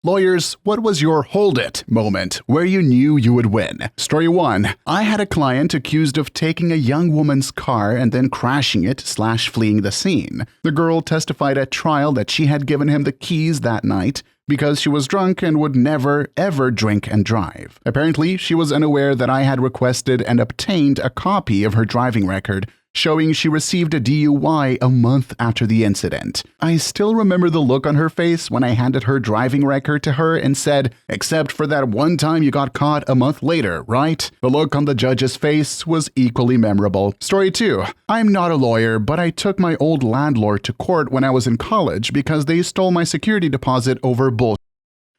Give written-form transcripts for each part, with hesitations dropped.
Lawyers, what was your hold it moment where you knew you would win? Story 1. I had a client accused of taking a young woman's car and then crashing it/fleeing the scene. The girl testified at trial that she had given him the keys that night because she was drunk and would never, ever drink and drive. Apparently, she was unaware that I had requested and obtained a copy of her driving record, showing she received a DUI a month after the incident. I still remember the look on her face when I handed her driving record to her and said, "Except for that one time you got caught a month later, right?" The look on the judge's face was equally memorable. Story 2. I'm not a lawyer, but I took my old landlord to court when I was in college because they stole my security deposit over bullshit.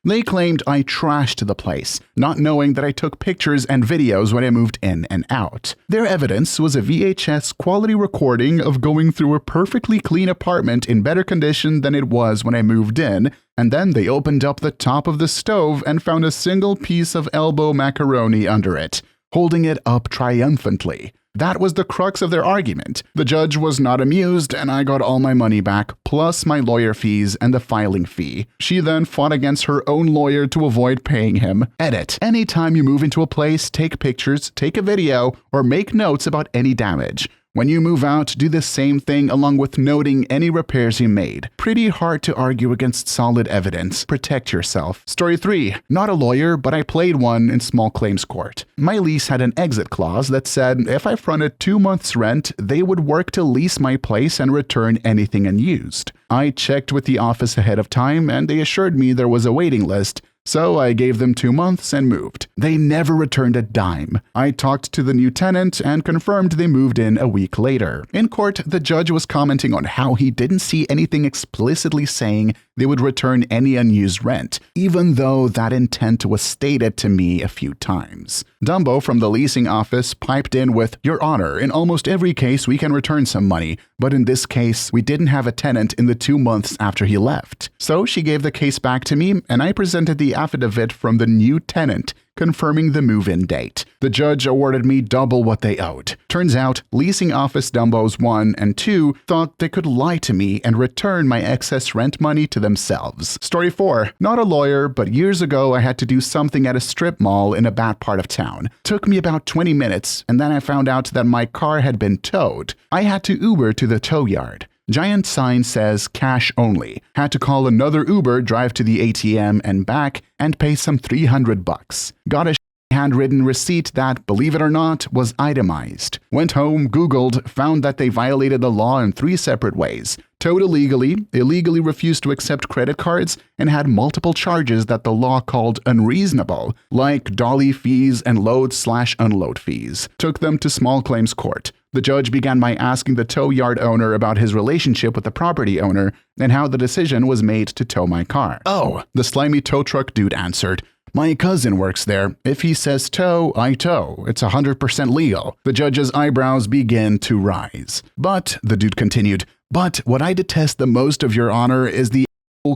They claimed I trashed the place, not knowing that I took pictures and videos when I moved in and out. Their evidence was a VHS quality recording of going through a perfectly clean apartment in better condition than it was when I moved in, and then they opened up the top of the stove and found a single piece of elbow macaroni under it, holding it up triumphantly. That was the crux of their argument. The judge was not amused, and I got all my money back, plus my lawyer fees and the filing fee. She then fought against her own lawyer to avoid paying him. Edit. Anytime you move into a place, take pictures, take a video, or make notes about any damage. When you move out, do the same thing along with noting any repairs you made. Pretty hard to argue against solid evidence. Protect yourself. Story 3. Not a lawyer, but I played one in small claims court. My lease had an exit clause that said if I fronted 2 months' rent, they would work to lease my place and return anything unused. I checked with the office ahead of time, and they assured me there was a waiting list. So I gave them 2 months and moved. They never returned a dime. I talked to the new tenant and confirmed they moved in a week later. In court, the judge was commenting on how he didn't see anything explicitly saying they would return any unused rent, even though that intent was stated to me a few times. Dumbo from the leasing office piped in with, "Your Honor, in almost every case we can return some money, but in this case we didn't have a tenant in the 2 months after he left." So she gave the case back to me, and I presented the affidavit from the new tenant confirming the move-in date. The judge awarded me double what they owed. Turns out, leasing office Dumbos 1 and 2 thought they could lie to me and return my excess rent money to themselves. Story 4. Not a lawyer, but years ago I had to do something at a strip mall in a bad part of town. Took me about 20 minutes, and then I found out that my car had been towed. I had to Uber to the tow yard. Giant sign says cash only. Had to call another Uber, drive to the ATM and back, and pay some $300. Got a handwritten receipt that, believe it or not, was itemized. Went home, Googled, found that they violated the law in 3 separate ways. Towed illegally refused to accept credit cards, and had multiple charges that the law called unreasonable, like dolly fees and load/unload fees. Took them to small claims court. The judge began by asking the tow yard owner about his relationship with the property owner and how the decision was made to tow my car. "Oh," the slimy tow truck dude answered. "My cousin works there. If he says tow, I tow. It's 100% legal." The judge's eyebrows began to rise. "But," the dude continued, "but what I detest the most of your honor is the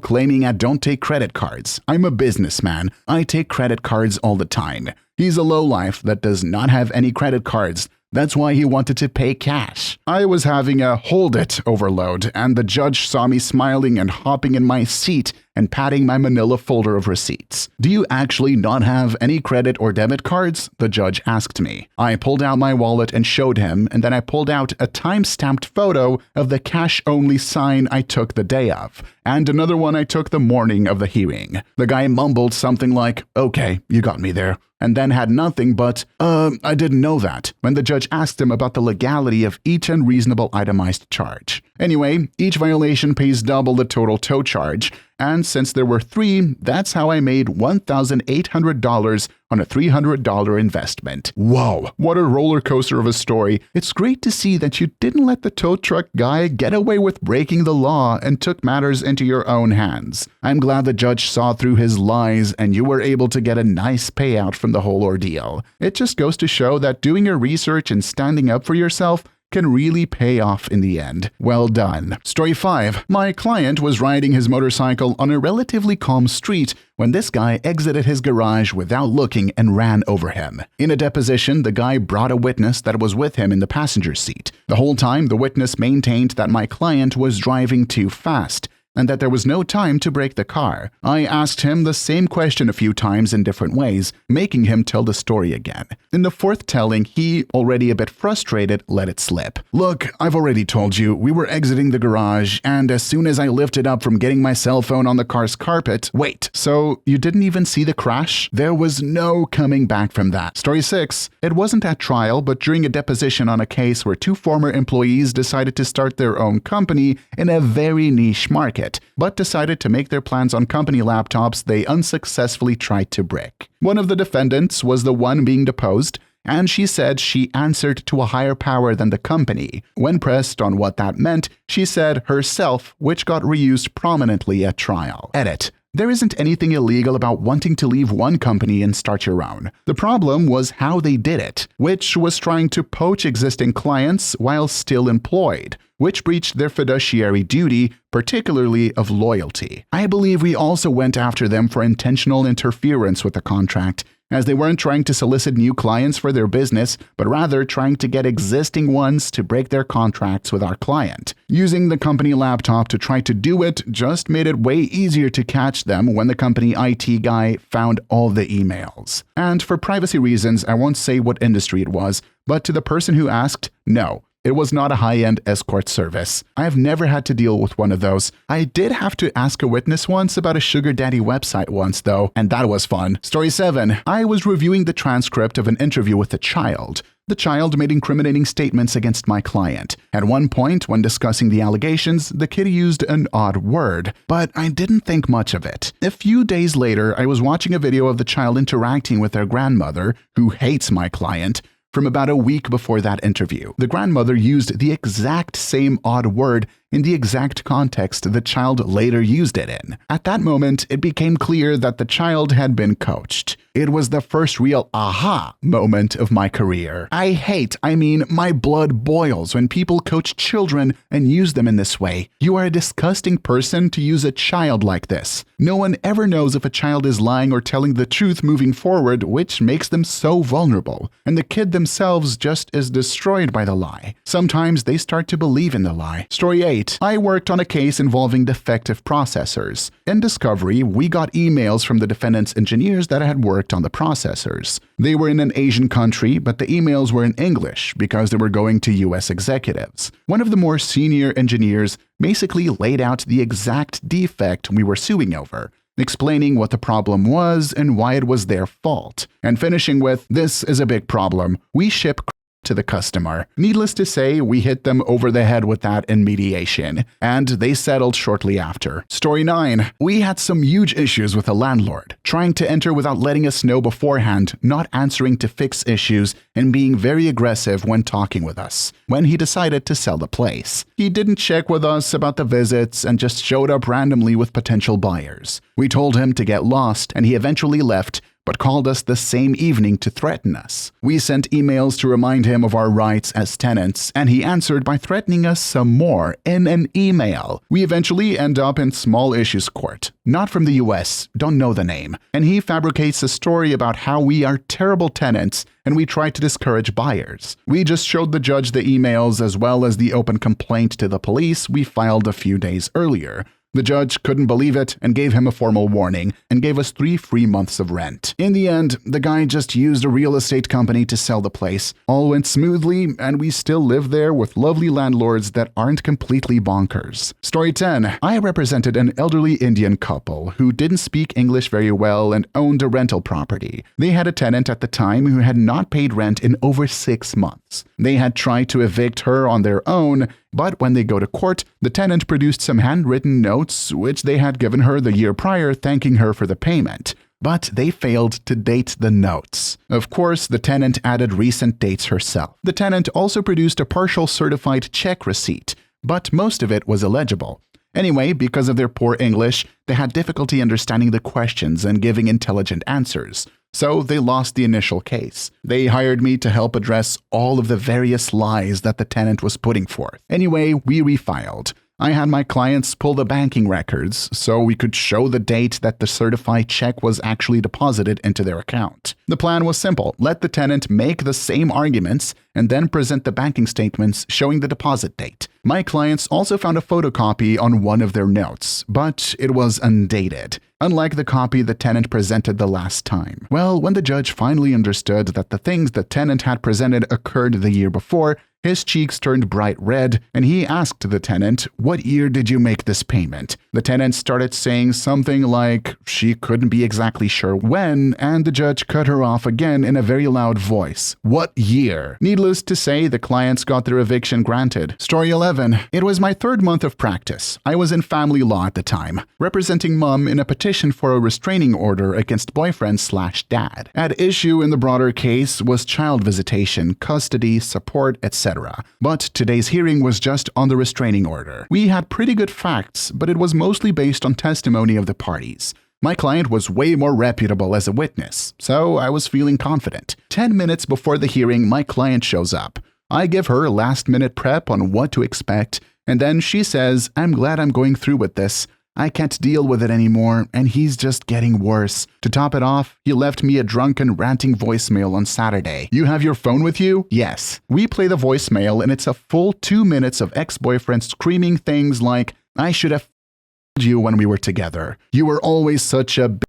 claiming I don't take credit cards. I'm a businessman. I take credit cards all the time. He's a lowlife that does not have any credit cards. That's why he wanted to pay cash." I was having a hold it overload, and the judge saw me smiling and hopping in my seat and patting my manila folder of receipts. "Do you actually not have any credit or debit cards?" the judge asked me. I pulled out my wallet and showed him, and then I pulled out a time-stamped photo of the cash-only sign I took the day of, and another one I took the morning of the hearing. The guy mumbled something like, "Okay, you got me there," and then had nothing but, I didn't know that," when the judge asked him about the legality of each unreasonable itemized charge. Anyway, each violation pays double the total tow charge, and since there were 3, that's how I made $1,800 on a $300 investment. Whoa, what a roller coaster of a story. It's great to see that you didn't let the tow truck guy get away with breaking the law and took matters into your own hands. I'm glad the judge saw through his lies and you were able to get a nice payout from the whole ordeal. It just goes to show that doing your research and standing up for yourself can really pay off in the end. Well done. Story 5. My client was riding his motorcycle on a relatively calm street when this guy exited his garage without looking and ran over him. In a deposition, the guy brought a witness that was with him in the passenger seat. The whole time, the witness maintained that my client was driving too fast. and that there was no time to break the car. I asked him the same question a few times in different ways, making him tell the story again. In the fourth telling, he, already a bit frustrated, let it slip. Look, I've already told you, we were exiting the garage, and as soon as I lifted up from getting my cell phone on the car's carpet, wait, so you didn't even see the crash? There was no coming back from that. Story 6. It wasn't at trial, but during a deposition on a case where two former employees decided to start their own company in a very niche market, but decided to make their plans on company laptops they unsuccessfully tried to brick. One of the defendants was the one being deposed, and she said she answered to a higher power than the company. When pressed on what that meant, she said herself, which got reused prominently at trial. Edit. There isn't anything illegal about wanting to leave one company and start your own. The problem was how they did it, which was trying to poach existing clients while still employed, which breached their fiduciary duty, particularly of loyalty. I believe we also went after them for intentional interference with the contract, as they weren't trying to solicit new clients for their business, but rather trying to get existing ones to break their contracts with our client. Using the company laptop to try to do it just made it way easier to catch them when the company IT guy found all the emails. And for privacy reasons, I won't say what industry it was, but to the person who asked, no. It was not a high-end escort service. I have never had to deal with one of those. I did have to ask a witness once about a sugar daddy website once, though, and that was fun. Story 7. I was reviewing the transcript of an interview with a child. The child made incriminating statements against my client. At one point, when discussing the allegations, the kid used an odd word, but I didn't think much of it. A few days later, I was watching a video of the child interacting with their grandmother, who hates my client, from about a week before that interview. The grandmother used the exact same odd word in the exact context the child later used it in. At that moment, it became clear that the child had been coached. It was the first real aha moment of my career. My blood boils when people coach children and use them in this way. You are a disgusting person to use a child like this. No one ever knows if a child is lying or telling the truth moving forward, which makes them so vulnerable. And the kid themselves just is destroyed by the lie. Sometimes they start to believe in the lie. Story 8. I worked on a case involving defective processors. In discovery, we got emails from the defendant's engineers that had worked on the processors. They were in an Asian country, but the emails were in English because they were going to US executives. One of the more senior engineers basically laid out the exact defect we were suing over, explaining what the problem was and why it was their fault, and finishing with, "This is a big problem. We ship to the customer." Needless to say, we hit them over the head with that in mediation, and they settled shortly after. Story 9. We had some huge issues with a landlord, trying to enter without letting us know beforehand, not answering to fix issues, and being very aggressive when talking with us, when he decided to sell the place. He didn't check with us about the visits and just showed up randomly with potential buyers. We told him to get lost, and he eventually left, but called us the same evening to threaten us. We sent emails to remind him of our rights as tenants, and he answered by threatening us some more in an email. We eventually end up in small issues court. Not from the US, don't know the name. And he fabricates a story about how we are terrible tenants and we try to discourage buyers. We just showed the judge the emails as well as the open complaint to the police we filed a few days earlier. The judge couldn't believe it and gave him a formal warning and gave us 3 free months of rent. In the end, the guy just used a real estate company to sell the place. All went smoothly, and we still live there with lovely landlords that aren't completely bonkers. Story 10. I represented an elderly Indian couple who didn't speak English very well and owned a rental property. They had a tenant at the time who had not paid rent in over 6 months. They had tried to evict her on their own, but when they go to court, the tenant produced some handwritten notes which they had given her the year prior thanking her for the payment. But they failed to date the notes. Of course, the tenant added recent dates herself. The tenant also produced a partial certified check receipt, but most of it was illegible. Anyway, because of their poor English, they had difficulty understanding the questions and giving intelligent answers. So they lost the initial case. They hired me to help address all of the various lies that the tenant was putting forth. Anyway, we refiled. I had my clients pull the banking records so we could show the date that the certified check was actually deposited into their account. The plan was simple. Let the tenant make the same arguments and then present the banking statements showing the deposit date. My clients also found a photocopy on one of their notes, but it was undated, unlike the copy the tenant presented the last time. Well, when the judge finally understood that the things the tenant had presented occurred the year before, his cheeks turned bright red, and he asked the tenant, "What year did you make this payment?" The tenant started saying something like she couldn't be exactly sure when, and the judge cut her off again in a very loud voice. "What year?" Needless to say, the clients got their eviction granted. Story 11. It was my third month of practice. I was in family law at the time, representing mom in a petition for a restraining order against boyfriend/dad. At issue in the broader case was child visitation, custody, support, etc. But today's hearing was just on the restraining order. We had pretty good facts, but it was mostly based on testimony of the parties. My client was way more reputable as a witness, so I was feeling confident. 10 minutes before the hearing, my client shows up. I give her a last-minute prep on what to expect, and then she says, "I'm glad I'm going through with this. I can't deal with it anymore, and he's just getting worse. To top it off, he left me a drunken, ranting voicemail on Saturday. You have your phone with you?" Yes. We play the voicemail, and it's a full 2 minutes of ex-boyfriend screaming things like, "I should have f***ed you when we were together. You were always such a b***.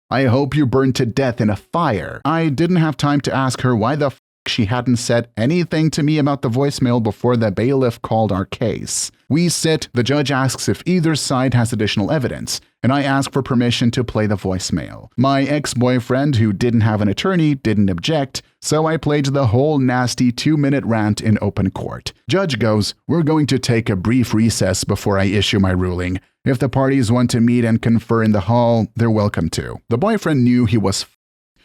I hope you burned to death in a fire." I didn't have time to ask her why the f*** she hadn't said anything to me about the voicemail before the bailiff called our case. We sit, the judge asks if either side has additional evidence, and I ask for permission to play the voicemail. My ex-boyfriend, who didn't have an attorney, didn't object, so I played the whole nasty 2-minute rant in open court. Judge goes, "We're going to take a brief recess before I issue my ruling. If the parties want to meet and confer in the hall, they're welcome to." The boyfriend knew he was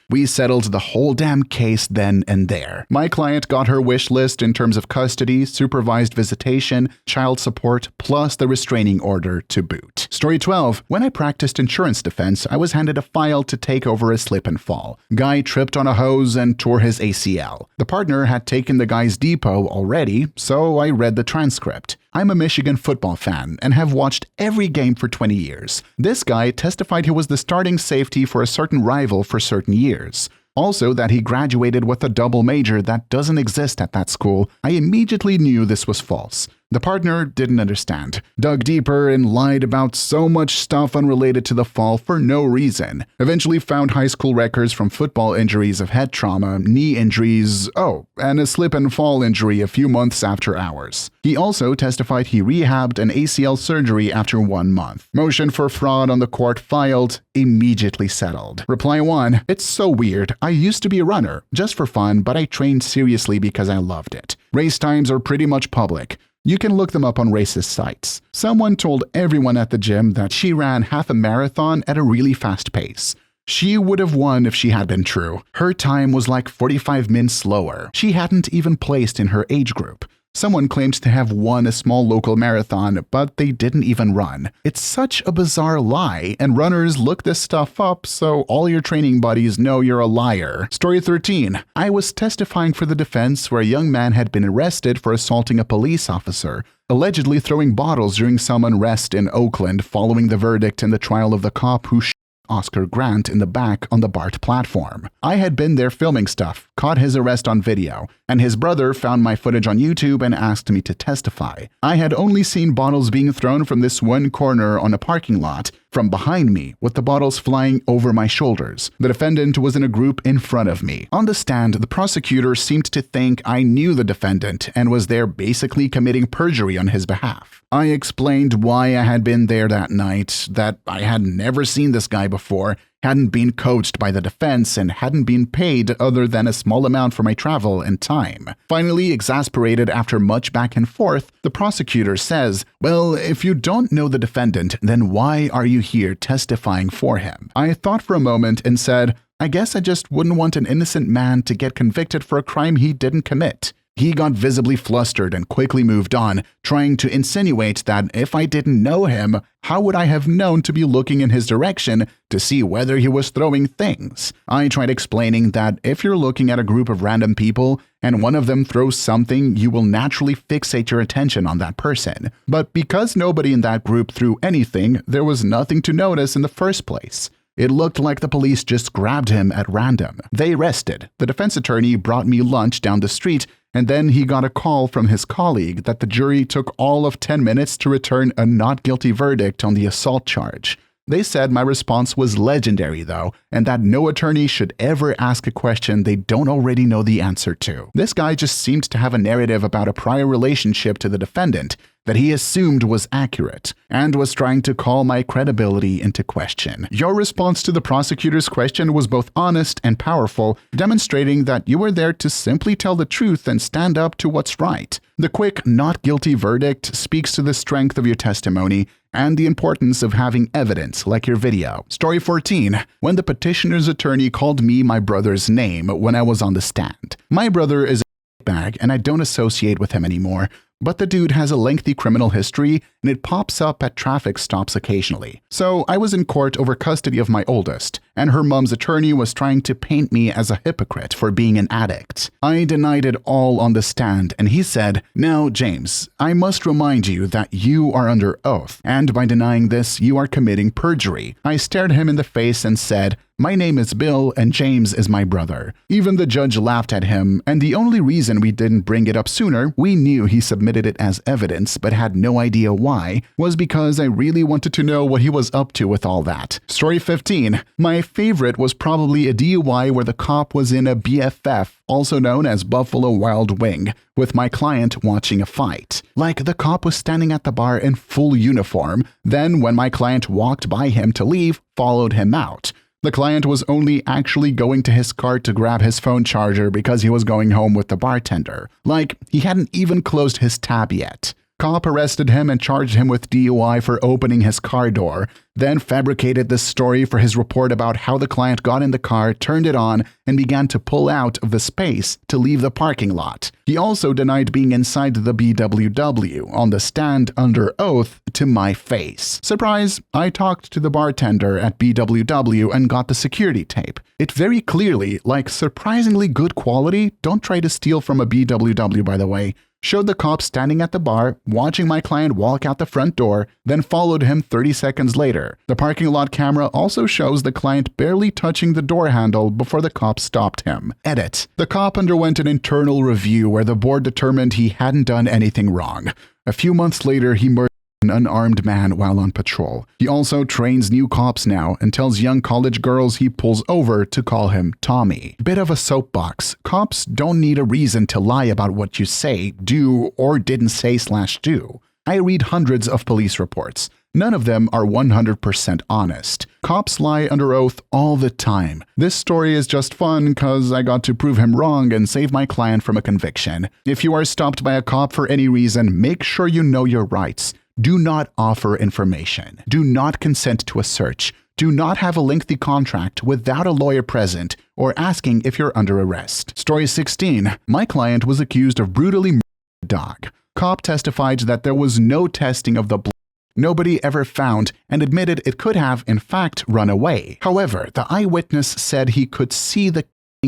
We settled the whole damn case then and there. My client got her wish list in terms of custody, supervised visitation, child support, plus the restraining order to boot. Story 12. When I practiced insurance defense, I was handed a file to take over a slip and fall. Guy tripped on a hose and tore his ACL. The partner had taken the guy's depot already, so I read the transcript. I'm a Michigan football fan and have watched every game for 20 years. This guy testified he was the starting safety for a certain rival for certain years. Also, that he graduated with a double major that doesn't exist at that school. I immediately knew this was false. The partner didn't understand, dug deeper and lied about so much stuff unrelated to the fall for no reason. Eventually found high school records from football injuries of head trauma, knee injuries, and a slip and fall injury a few months after ours. He also testified he rehabbed an ACL surgery after 1 month. Motion for fraud on the court filed, immediately settled. Reply 1. It's so weird. I used to be a runner, just for fun, but I trained seriously because I loved it. Race times are pretty much public. You can look them up on racist sites. Someone told everyone at the gym that she ran half a marathon at a really fast pace. She would have won if she had been true. Her time was like 45 minutes slower. She hadn't even placed in her age group. Someone claims to have won a small local marathon, but they didn't even run. It's such a bizarre lie, and runners look this stuff up so all your training buddies know you're a liar. Story 13. I was testifying for the defense where a young man had been arrested for assaulting a police officer, allegedly throwing bottles during some unrest in Oakland following the verdict in the trial of the cop who shot Oscar Grant in the back on the BART platform. I had been there filming stuff, caught his arrest on video, and his brother found my footage on YouTube and asked me to testify. I had only seen bottles being thrown from this one corner on a parking lot, from behind me, with the bottles flying over my shoulders. The defendant was in a group in front of me. On the stand, the prosecutor seemed to think I knew the defendant and was there basically committing perjury on his behalf. I explained why I had been there that night, that I had never seen this guy before, hadn't been coached by the defense, and hadn't been paid other than a small amount for my travel and time. Finally, exasperated after much back and forth, the prosecutor says, "Well, if you don't know the defendant, then why are you here testifying for him?" I thought for a moment and said, "I guess I just wouldn't want an innocent man to get convicted for a crime he didn't commit." He got visibly flustered and quickly moved on, trying to insinuate that if I didn't know him, how would I have known to be looking in his direction to see whether he was throwing things? I tried explaining that if you're looking at a group of random people and one of them throws something, you will naturally fixate your attention on that person. But because nobody in that group threw anything, there was nothing to notice in the first place. It looked like the police just grabbed him at random. They arrested. The defense attorney brought me lunch down the street, and then he got a call from his colleague that the jury took all of 10 minutes to return a not guilty verdict on the assault charge. They said my response was legendary, though, and that no attorney should ever ask a question they don't already know the answer to. This guy just seemed to have a narrative about a prior relationship to the defendant that he assumed was accurate and was trying to call my credibility into question. Your response to the prosecutor's question was both honest and powerful, demonstrating that you were there to simply tell the truth and stand up to what's right. The quick not guilty verdict speaks to the strength of your testimony and the importance of having evidence like your video. Story 14. When the petitioner's attorney called me my brother's name when I was on the stand. My brother is a bag and I don't associate with him anymore. But the dude has a lengthy criminal history and it pops up at traffic stops occasionally. So I was in court over custody of my oldest, and her mom's attorney was trying to paint me as a hypocrite for being an addict. I denied it all on the stand, and he said, "Now, James, I must remind you that you are under oath, and by denying this, you are committing perjury." I stared him in the face and said, "My name is Bill and James is my brother." Even the judge laughed at him, and the only reason we didn't bring it up sooner, we knew he submitted it as evidence but had no idea why, was because I really wanted to know what he was up to with all that. Story 15. My favorite was probably a DUI where the cop was in a BFF, also known as Buffalo Wild Wing, with my client watching a fight. Like the cop was standing at the bar in full uniform, then when my client walked by him to leave, followed him out. The client was only actually going to his car to grab his phone charger because he was going home with the bartender. Like, he hadn't even closed his tab yet. Cop arrested him and charged him with DUI for opening his car door, then fabricated this story for his report about how the client got in the car, turned it on, and began to pull out of the space to leave the parking lot. He also denied being inside the BWW on the stand under oath to my face. Surprise, I talked to the bartender at BWW and got the security tape. It very clearly, like surprisingly good quality, don't try to steal from a BWW by the way, showed the cop standing at the bar, watching my client walk out the front door, then followed him 30 seconds later. The parking lot camera also shows the client barely touching the door handle before the cop stopped him. Edit. The cop underwent an internal review where the board determined he hadn't done anything wrong. A few months later, he murdered an unarmed man while on patrol. He also trains new cops now and tells young college girls he pulls over to call him Tommy. Bit of a soapbox. Cops don't need a reason to lie about what you say, do, or didn't say/do. I read hundreds of police reports. None of them are 100% honest. Cops lie under oath all the time. This story is just fun cause I got to prove him wrong and save my client from a conviction. If you are stopped by a cop for any reason, make sure you know your rights. Do not offer information. Do not consent to a search. Do not have a lengthy contract without a lawyer present or asking if you're under arrest. Story 16. My client was accused of brutally murdering a dog. Cop testified that there was no testing of the blood nobody ever found and admitted it could have, in fact, run away. However, the eyewitness said he could see the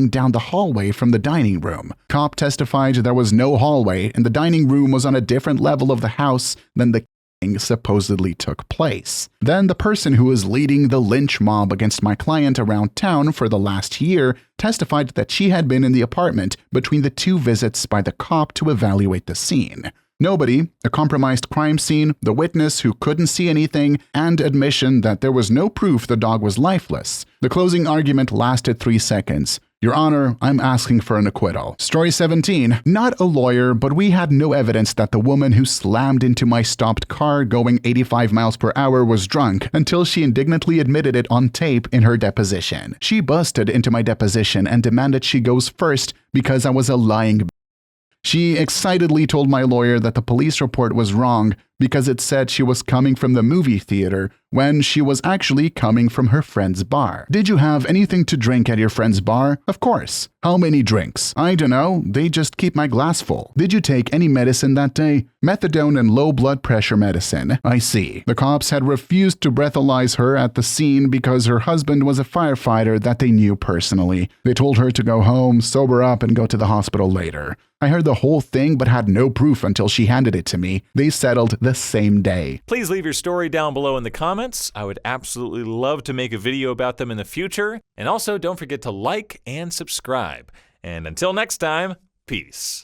down the hallway from the dining room. Cop testified there was no hallway and the dining room was on a different level of the house than the supposedly took place. Then the person who was leading the lynch mob against my client around town for the last year testified that she had been in the apartment between the two visits by the cop to evaluate the scene. Nobody, a compromised crime scene, the witness who couldn't see anything, and admission that there was no proof the dog was lifeless. The closing argument lasted 3 seconds. Your Honor, I'm asking for an acquittal. Story 17. Not a lawyer, but we had no evidence that the woman who slammed into my stopped car going 85 miles per hour was drunk until she indignantly admitted it on tape in her deposition. She busted into my deposition and demanded she goes first because I was a lying. She excitedly told my lawyer that the police report was wrong because it said she was coming from the movie theater when she was actually coming from her friend's bar. Did you have anything to drink at your friend's bar? Of course. How many drinks? I don't know. They just keep my glass full. Did you take any medicine that day? Methadone and low blood pressure medicine. I see. The cops had refused to breathalyze her at the scene because her husband was a firefighter that they knew personally. They told her to go home, sober up, and go to the hospital later. I heard the whole thing but had no proof until she handed it to me. They settled the same day. Please leave your story down below in the comments. I would absolutely love to make a video about them in the future. And also, don't forget to like and subscribe. And until next time, peace.